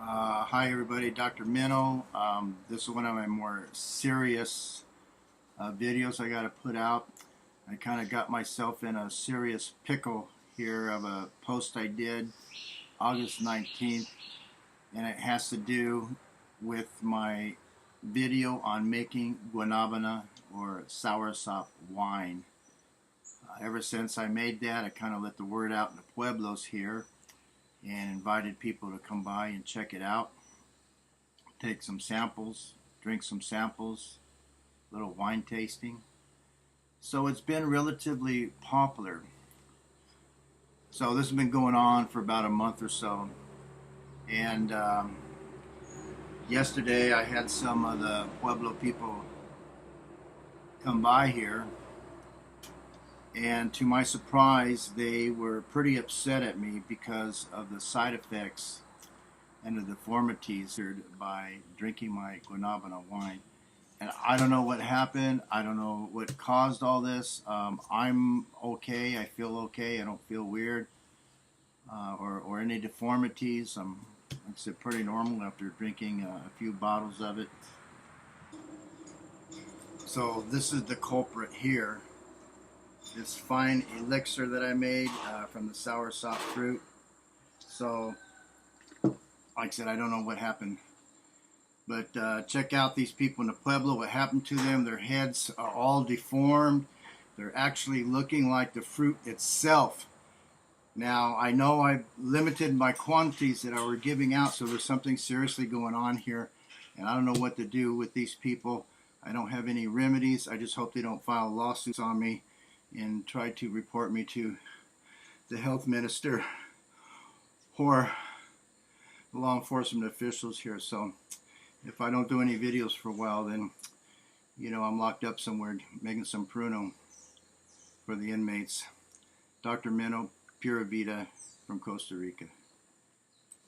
Hi everybody, Dr. Meno. This is one of my more serious videos I got to put out. I kind of got myself in a serious pickle here of a post I did August 19th, and it has to do with my video on making guanabana or Soursop wine. Ever since I made that, I kind of let the word out in the pueblos here and invited people to come by and check it out, take some samples, drink some samples, a little wine tasting. So it's been relatively popular. So this has been going on for about a month or so, and yesterday I had some of the Pueblo people come by here, and to my surprise they were pretty upset at me because of the side effects and the deformities by drinking my Guanabana wine. And I don't know what happened. I don't know what caused all this. I'm okay. I feel okay. I don't feel weird or any deformities. I'm, like I said, pretty normal after drinking a few bottles of it. So this is the culprit here. This fine elixir that I made from the Soursop fruit. So, like I said, I don't know what happened. But check out these people in the Pueblo, what happened to them. Their heads are all deformed. They're actually looking like the fruit itself. Now, I know I've limited my quantities that I were giving out, so there's something seriously going on here. And I don't know what to do with these people. I don't have any remedies. I just hope they don't file lawsuits on me and try to report me to the health minister or the law enforcement officials here. So if I don't do any videos for a while, then, you know, I'm locked up somewhere making some pruno for the inmates. Dr. Meno, Pura Vida from Costa Rica.